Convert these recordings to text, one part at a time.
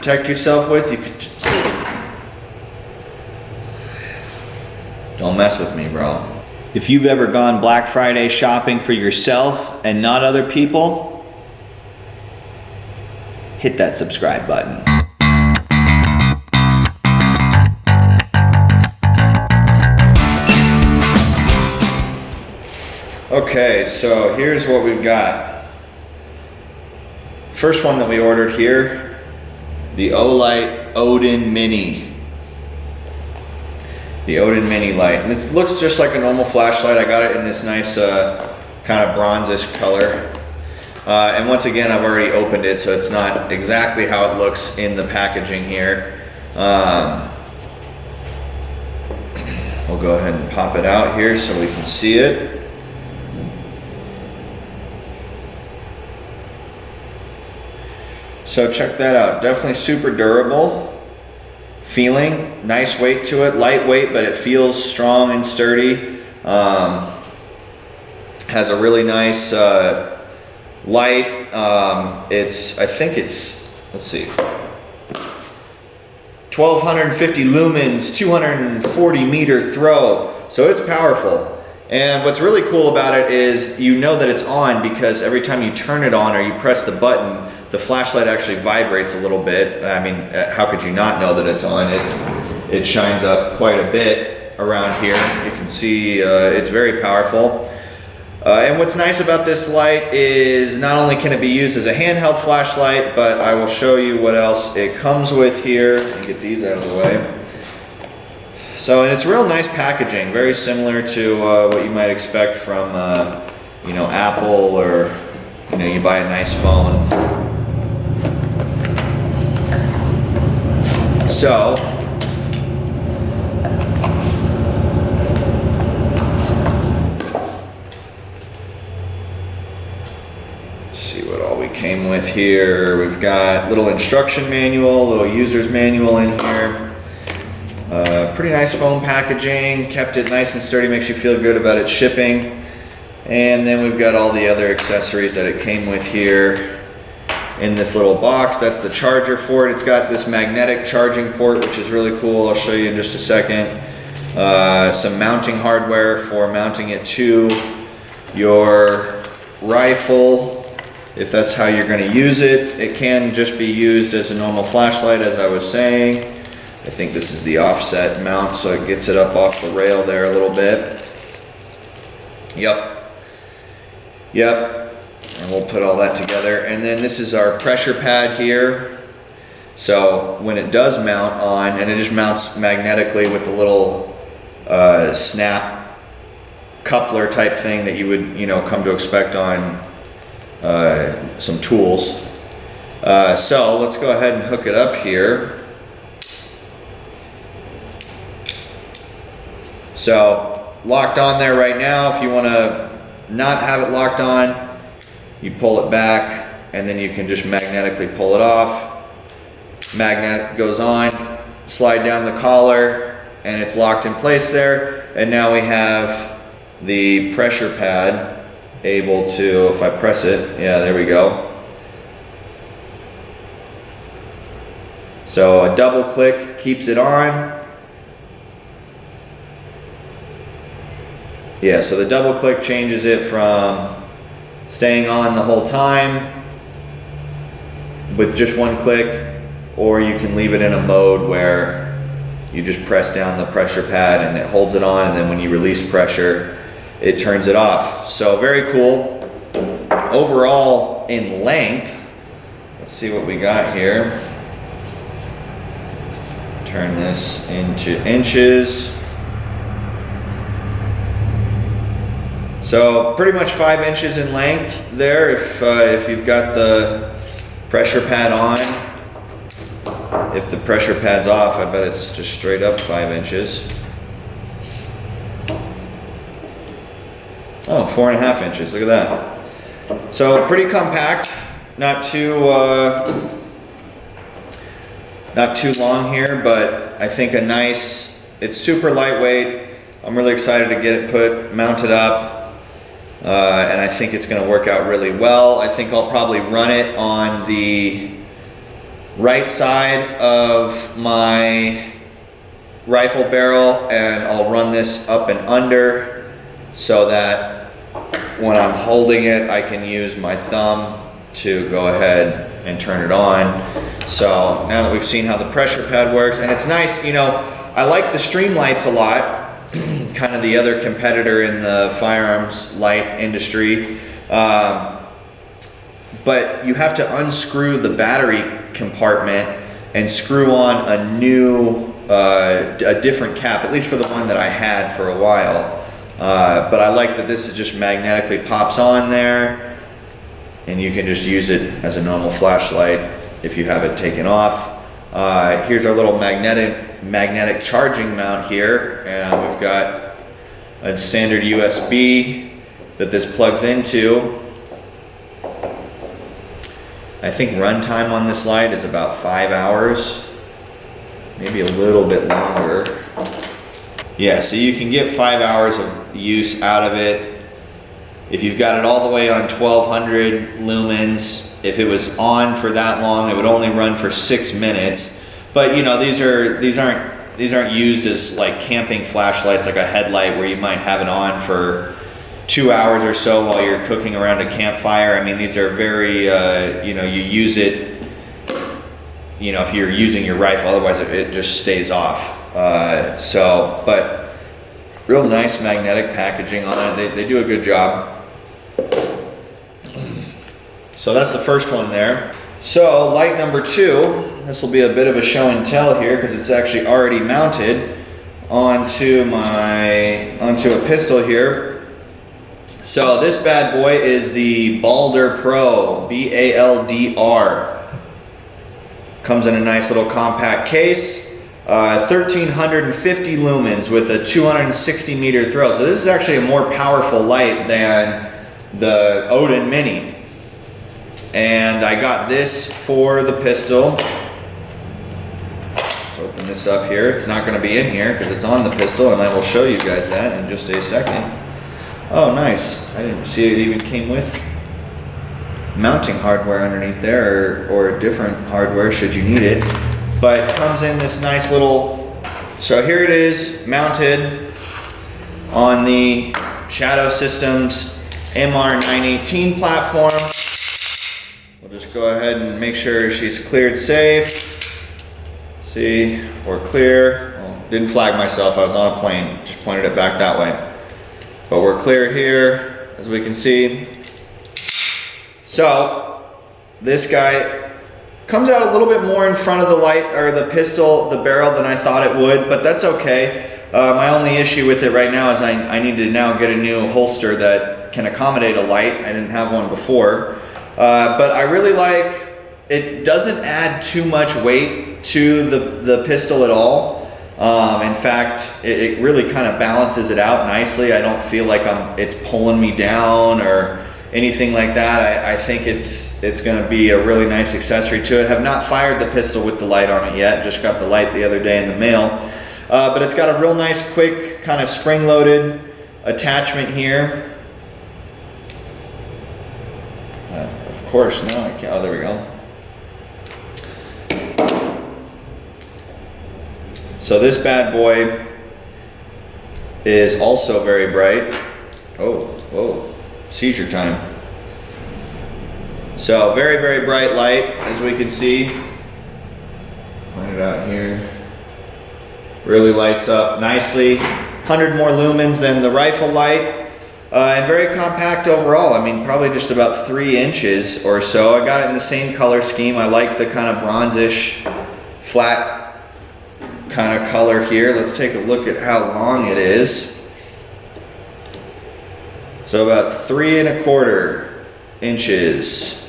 protect yourself with. You could just... Don't mess with me, bro. If you've ever gone Black Friday shopping for yourself and not other people, hit that subscribe button. Okay, so here's what we've got. First one that we ordered here, the OLIGHT Odin Mini. The Odin Mini light. And it looks just like a normal flashlight. I got it in this nice kind of bronzish color. And once again, I've already opened it, so it's not exactly how it looks in the packaging here. We'll go ahead and pop it out here so we can see it. So check that out. Definitely super durable feeling, nice weight to it, lightweight, but it feels strong and sturdy. Has a really nice light. I think it's, let's see, 1250 lumens, 240 meter throw. So it's powerful. And what's really cool about it is you know that it's on because every time you turn it on or you press the button, the flashlight actually vibrates a little bit. I mean, how could you not know that it's on? It shines up quite a bit around here. You can see it's very powerful. And what's nice about this light is not only can it be used as a handheld flashlight, but I will show you what else it comes with here. Let me get these out of the way. So, and it's real nice packaging, very similar to what you might expect from, you know, Apple, or, you know, you buy a nice phone. So, let's see what all we came with here. We've got little instruction manual, little user's manual in here. Pretty nice foam packaging, kept it nice and sturdy, makes you feel good about it shipping. And then we've got all the other accessories that it came with here in this little box. That's the charger for it. It's got this magnetic charging port, which is really cool. I'll show you in just a second. Some mounting hardware for mounting it to your rifle, if that's how you're going to use it. It can just be used as a normal flashlight, as I was saying. I think this is the offset mount, so it gets it up off the rail there a little bit. Yep. And we'll put all that together. And then this is our pressure pad here. So when it does mount on, and it just mounts magnetically with a little snap coupler type thing that you would, you know, come to expect on some tools. So let's go ahead and hook it up here. So locked on there right now. If you want to not have it locked on, you pull it back and then you can just magnetically pull it off. Magnet goes on, slide down the collar, and it's locked in place there. And now we have the pressure pad able to, if I press it, yeah, there we go. So a double click keeps it on. Yeah, so the double click changes it from staying on the whole time with just one click, or you can leave it in a mode where you just press down the pressure pad and it holds it on, and then when you release pressure, it turns it off. So very cool. Overall in length, let's see what we got here. Turn this into inches. So pretty much 5 inches in length there if you've got the pressure pad on. If the pressure pad's off, I bet it's just straight up 5 inches. Oh, 4.5 inches, look at that. So pretty compact, not too long here, but I think it's super lightweight. I'm really excited to get it mounted up. And I think it's going to work out really well. I think I'll probably run it on the right side of my rifle barrel, and I'll run this up and under so that when I'm holding it, I can use my thumb to go ahead and turn it on. So now that we've seen how the pressure pad works, and it's nice, you know, I like the stream lights a lot, kind of the other competitor in the firearms light industry. But you have to unscrew the battery compartment and screw on a new, a different cap, at least for the one that I had for a while. But I like that this is just magnetically pops on there, and you can just use it as a normal flashlight if you have it taken off. Here's our little magnetic charging mount here, and we've got a standard USB that this plugs into. I think runtime on this light is about 5 hours, maybe a little bit longer. Yeah, so you can get 5 hours of use out of it. If you've got it all the way on 1200 lumens, if it was on for that long, it would only run for 6 minutes. But you know, these aren't used as like camping flashlights, like a headlight where you might have it on for 2 hours or so while you're cooking around a campfire. I mean, these are very, you know, you use it, you know, if you're using your rifle, otherwise it just stays off. But real nice magnetic packaging on it. They do a good job. So that's the first one there. So light number 2, this will be a bit of a show and tell here because it's actually already mounted onto a pistol here. So this bad boy is the Baldr Pro, B-A-L-D-R. Comes in a nice little compact case. 1350 lumens with a 260 meter throw. So this is actually a more powerful light than the Odin Mini. And I got this for the pistol. Let's open this up here. It's not going to be in here because it's on the pistol, and I will show you guys that in just a second. Oh, nice. I didn't see it even came with mounting hardware underneath there, or different hardware should you need it. But it comes in this nice little, so here it is mounted on the Shadow Systems MR918 platform. We'll just go ahead and make sure she's cleared safe. See, we're clear. Well, didn't flag myself, I was on a plane, just pointed it back that way. But we're clear here, as we can see. So, this guy comes out a little bit more in front of the light, or the pistol, the barrel, than I thought it would, but that's okay. My only issue with it right now is I need to now get a new holster that can accommodate a light. I didn't have one before. But I really like, it doesn't add too much weight to the pistol at all. In fact, it really kind of balances it out nicely. I don't feel like it's pulling me down or anything like that. I think it's going to be a really nice accessory to it. Have not fired the pistol with the light on it yet. Just got the light the other day in the mail. But it's got a real nice, quick, kind of spring-loaded attachment here. Of course, no, I can't. Oh, there we go. So this bad boy is also very bright. Oh, whoa, seizure time. So very, very bright light, as we can see. Point it out here. Really lights up nicely. 100 more lumens than the rifle light. And very compact overall. I mean, probably just about 3 inches or so. I got it in the same color scheme. I like the kind of bronzish, flat kind of color here. Let's take a look at how long it is. So about 3 1/4 inches.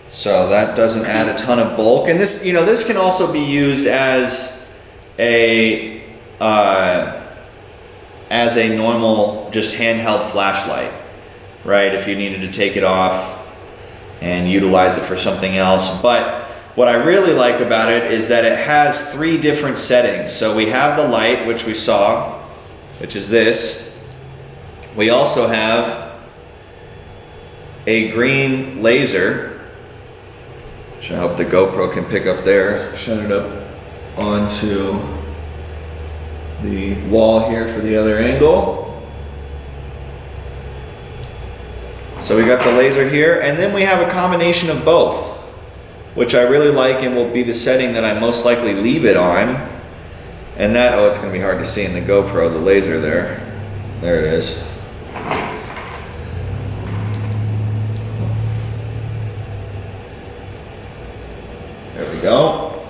So that doesn't add a ton of bulk. And this, you know, this can also be used as a normal, just handheld flashlight, right? If you needed to take it off and utilize it for something else. But what I really like about it is that it has 3 different settings. So we have the light, which we saw, which is this. We also have a green laser, which I hope the GoPro can pick up there. Shut it up onto the wall here for the other angle. So we got the laser here, and then we have a combination of both, which I really like and will be the setting that I most likely leave it on. And that, oh, it's gonna be hard to see in the GoPro, the laser there. There it is. There we go.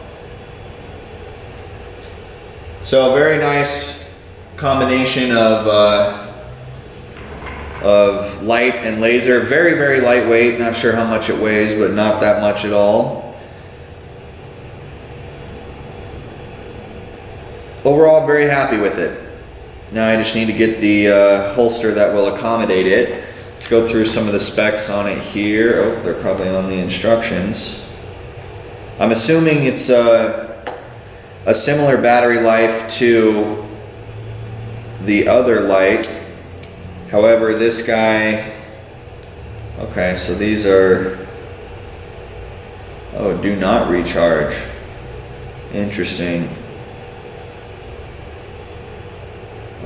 So a very nice combination of light and laser. Very, very lightweight. Not sure how much it weighs, but not that much at all. Overall, I'm very happy with it. Now I just need to get the holster that will accommodate it. Let's go through some of the specs on it here. Oh, they're probably on the instructions. I'm assuming it's a similar battery life to the other light. However, this guy, okay, so these are, oh, do not recharge. Interesting.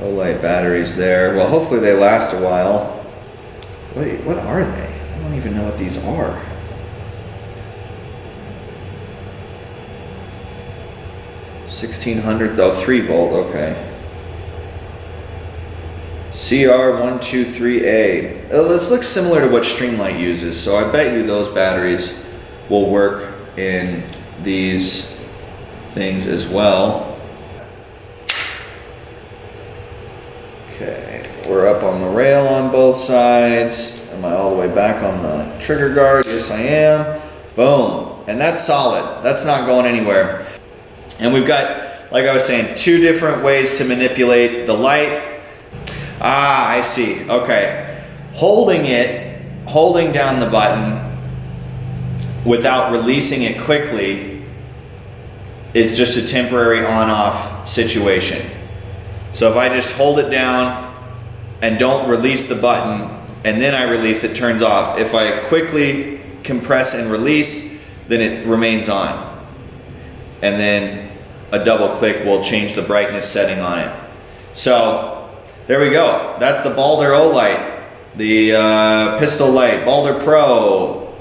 OLIGHT batteries there. Well, hopefully they last a while. What are they? I don't even know what these are. 1600 though, 3 volt, okay. CR123A. This looks similar to what Streamlight uses, so I bet you those batteries will work in these things as well. Okay, we're up on the rail on both sides. Am I all the way back on the trigger guard? Yes, I am. Boom. And that's solid. That's not going anywhere. And we've got, like I was saying, 2 different ways to manipulate the light. Ah, I see. Okay. Holding down the button without releasing it quickly is just a temporary on-off situation. So if I just hold it down and don't release the button and then I release, it turns off. If I quickly compress and release, then it remains on. And then a double click will change the brightness setting on it. So there we go. That's the Baldr OLIGHT, the pistol light, Baldr Pro.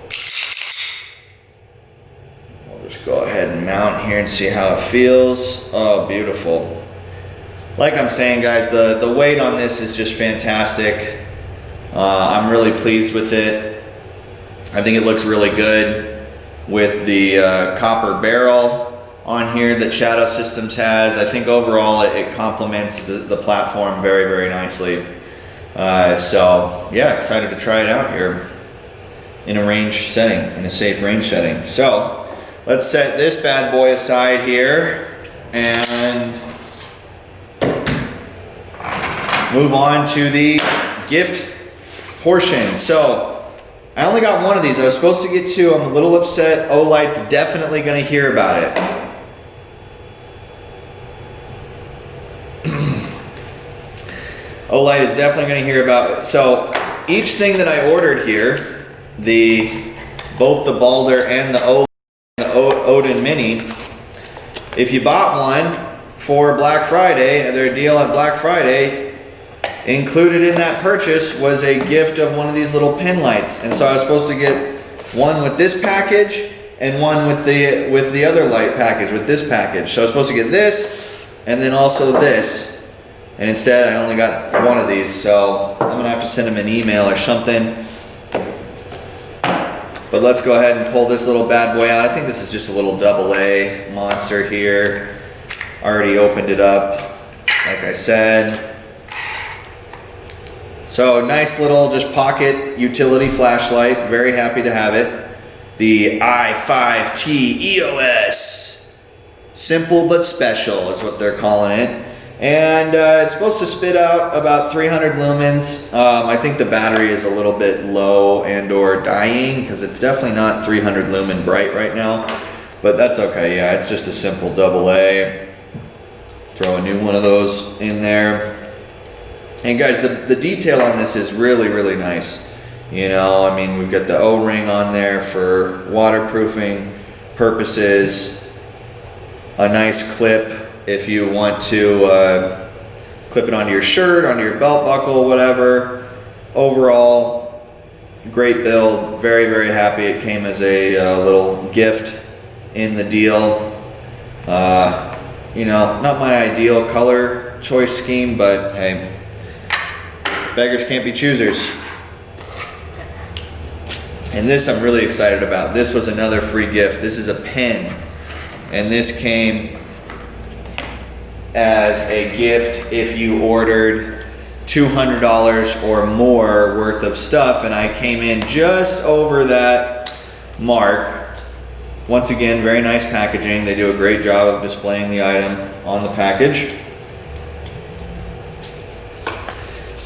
We'll just go ahead and mount here and see how it feels. Oh, beautiful. Like I'm saying, guys, the weight on this is just fantastic. I'm really pleased with it. I think it looks really good with the copper barrel on here that Shadow Systems has. I think overall it complements the platform very, very nicely. So yeah, excited to try it out here in a range setting, in a safe range setting. So let's set this bad boy aside here and move on to the gift portion. So I only got one of these. I was supposed to get 2. I'm a little upset. OLIGHT's definitely gonna hear about it. OLIGHT is definitely gonna hear about it. So each thing that I ordered here, both the Baldr and the Odin Mini, if you bought one for Black Friday, their deal at Black Friday, included in that purchase was a gift of one of these little pin lights. And so I was supposed to get one with this package and one with the other light package, with this package. So I was supposed to get this and then also this. And instead I only got one of these. So I'm gonna have to send them an email or something. But let's go ahead and pull this little bad boy out. I think this is just a little AA monster here. Already opened it up, like I said. So nice little just pocket utility flashlight. Very happy to have it. The i5T EOS. Simple but special is what they're calling it. And it's supposed to spit out about 300 lumens. I think the battery is a little bit low and or dying because it's definitely not 300 lumen bright right now. But that's okay. Yeah, it's just a simple AA. Throw a new one of those in there. And guys, the detail on this is really, really nice. You know, I mean, we've got the O-ring on there for waterproofing purposes. A nice clip if you want to clip it onto your shirt, onto your belt buckle, whatever. Overall, great build. Very, very happy. It came as a little gift in the deal. You know, not my ideal color choice scheme, but hey, beggars can't be choosers. And this I'm really excited about. This was another free gift. This is a pen, and this came as a gift if you ordered $200 or more worth of stuff, and I came in just over that mark. Once again, very nice packaging. They do a great job of displaying the item on the package.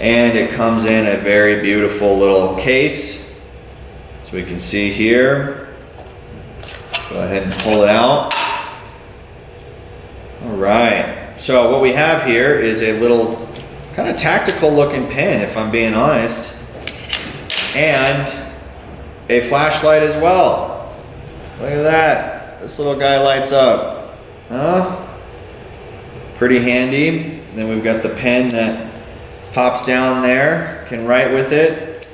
And it comes in a very beautiful little case. So we can see here. Let's go ahead and pull it out. All right. So what we have here is a little kind of tactical looking pen, if I'm being honest. And a flashlight as well. Look at that. This little guy lights up. Huh? Pretty handy. Then we've got the pen that pops down there. Can write with it.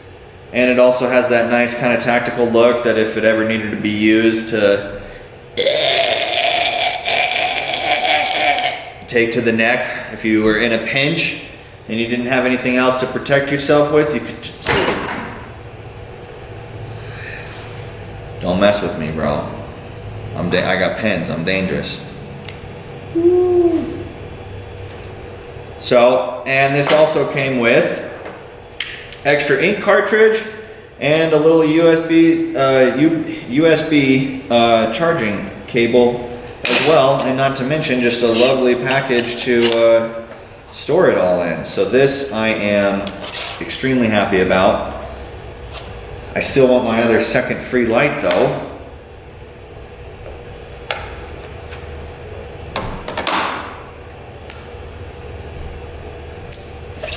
And it also has that nice kind of tactical look that if it ever needed to be used to take to the neck, if you were in a pinch and you didn't have anything else to protect yourself with, you could just... Don't mess with me, bro. I got pens, I'm dangerous. So, and this also came with extra ink cartridge and a little USB charging cable as well, and not to mention just a lovely package to store it all in. So this I am extremely happy about. I still want my other second free light though.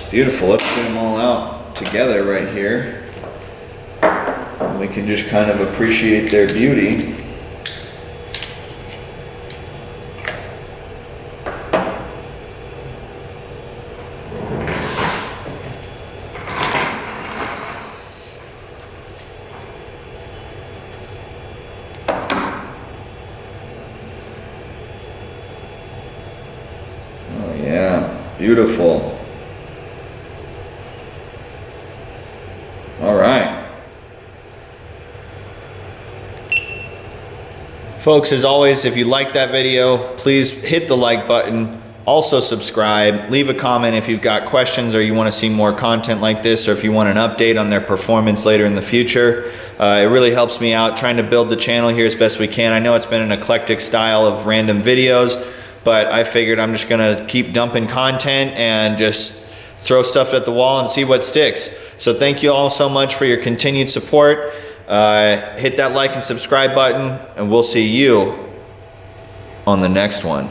Beautiful. Let's get them all out together right here. And we can just kind of appreciate their beauty. Oh yeah, beautiful. All right. Folks, as always, if you liked that video, please hit the like button. Also subscribe. Leave a comment if you've got questions or you want to see more content like this, or if you want an update on their performance later in the future. It really helps me out trying to build the channel here as best we can. I know it's been an eclectic style of random videos, but I figured I'm just going to keep dumping content and just throw stuff at the wall and see what sticks. So thank you all so much for your continued support. Hit that like and subscribe button, and we'll see you on the next one.